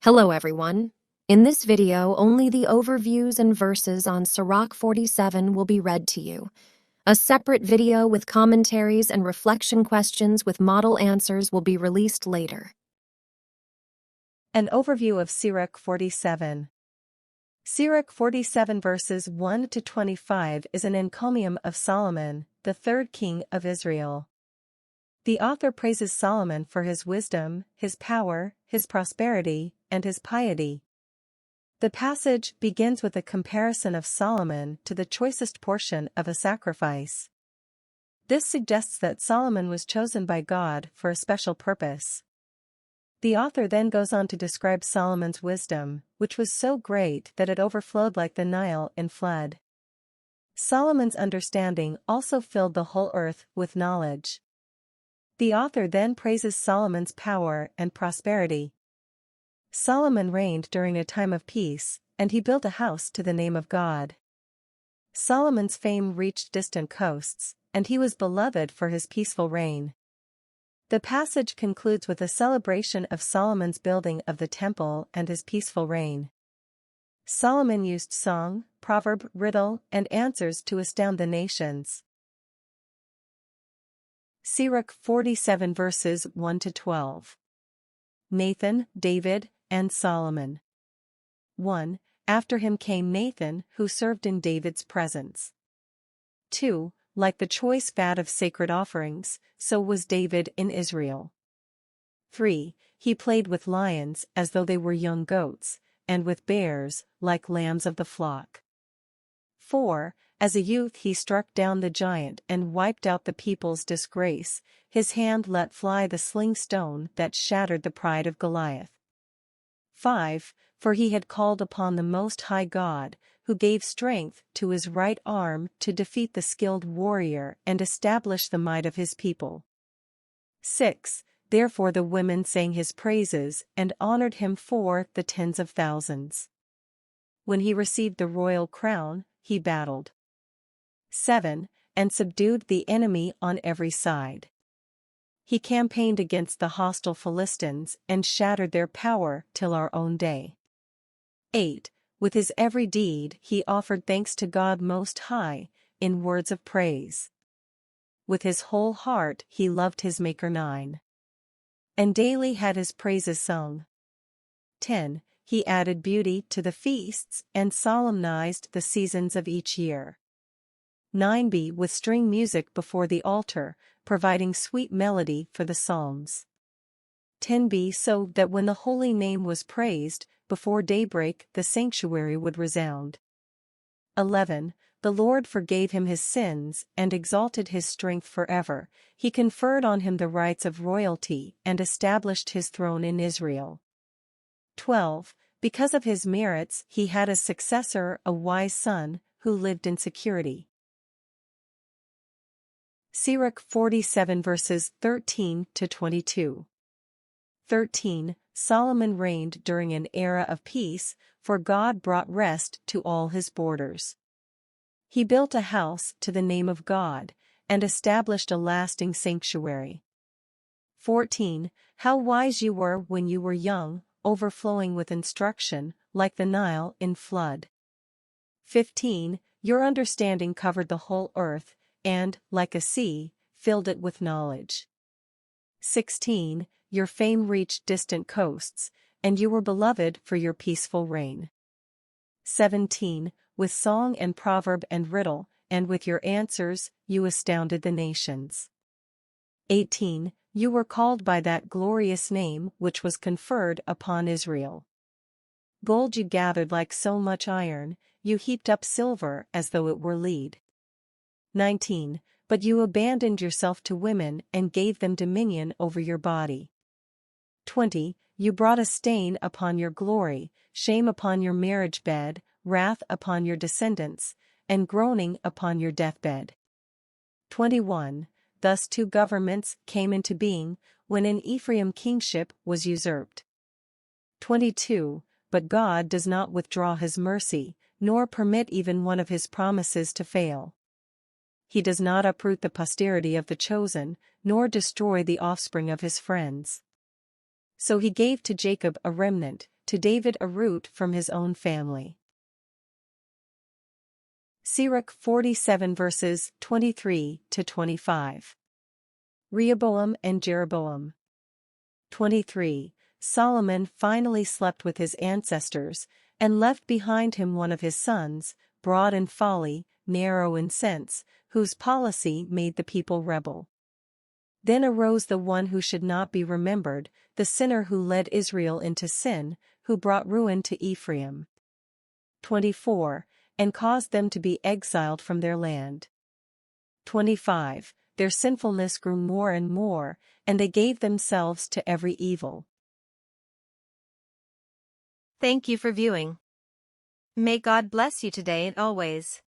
Hello everyone. In this video, only the overviews and verses on Sirach 47 will be read to you. A separate video with commentaries and reflection questions with model answers will be released later. An overview of Sirach 47. Sirach 47 verses 1 to 25 is an encomium of Solomon, the third king of Israel. The author praises Solomon for his wisdom, his power, his prosperity, and his piety. The passage begins with a comparison of Solomon to the choicest portion of a sacrifice. This suggests that Solomon was chosen by God for a special purpose. The author then goes on to describe Solomon's wisdom, which was so great that it overflowed like the Nile in flood. Solomon's understanding also filled the whole earth with knowledge. The author then praises Solomon's power and prosperity. Solomon reigned during a time of peace, and he built a house to the name of God. Solomon's fame reached distant coasts, and he was beloved for his peaceful reign. The passage concludes with a celebration of Solomon's building of the temple and his peaceful reign. Solomon used song, proverb, riddle, and answers to astound the nations. Sirach 47 verses 1 to 12. Nathan, David, and Solomon. 1. After him came Nathan, who served in David's presence. 2. Like the choice fat of sacred offerings, so was David in Israel. 3. He played with lions as though they were young goats, and with bears, like lambs of the flock. 4. As a youth he struck down the giant and wiped out the people's disgrace, his hand let fly the sling stone that shattered the pride of Goliath. 5. For he had called upon the Most High God, who gave strength to his right arm to defeat the skilled warrior and establish the might of his people. 6. Therefore the women sang his praises and honored him for the tens of thousands. When he received the royal crown, he battled. 7. And subdued the enemy on every side. He campaigned against the hostile Philistines and shattered their power till our own day. 8. With his every deed he offered thanks to God Most High, in words of praise. With his whole heart he loved his Maker. 9. And daily had his praises sung. 10. He added beauty to the feasts and solemnized the seasons of each year. 9b with string music before the altar, providing sweet melody for the psalms. 10b so that when the holy name was praised, before daybreak the sanctuary would resound. 11. The Lord forgave him his sins and exalted his strength forever, he conferred on him the rights of royalty and established his throne in Israel. 12. Because of his merits he had a successor, a wise son, who lived in security. Sirach 47 verses 13 to 22. 13. Solomon reigned during an era of peace, for God brought rest to all his borders. He built a house to the name of God, and established a lasting sanctuary. 14. How wise you were when you were young, overflowing with instruction, like the Nile in flood. 15. Your understanding covered the whole earth, and, like a sea, filled it with knowledge. 16. Your fame reached distant coasts, and you were beloved for your peaceful reign. 17. With song and proverb and riddle, and with your answers, you astounded the nations. 18. You were called by that glorious name which was conferred upon Israel. Gold you gathered like so much iron, you heaped up silver as though it were lead. 19. But you abandoned yourself to women and gave them dominion over your body. 20. You brought a stain upon your glory, shame upon your marriage bed, wrath upon your descendants, and groaning upon your deathbed. 21. Thus 2 governments came into being, when in Ephraim kingship was usurped. 22. But God does not withdraw his mercy, nor permit even one of his promises to fail. He does not uproot the posterity of the chosen, nor destroy the offspring of his friends. So he gave to Jacob a remnant, to David a root from his own family. Sirach 47 verses 23 to 25. Rehoboam and Jeroboam. 23. Solomon finally slept with his ancestors, and left behind him one of his sons, broad in folly, narrow in sense, whose policy made the people rebel. Then arose the one who should not be remembered, the sinner who led Israel into sin, who brought ruin to Ephraim. 24. And caused them to be exiled from their land. 25. Their sinfulness grew more and more, and they gave themselves to every evil. Thank you for viewing. May God bless you today and always.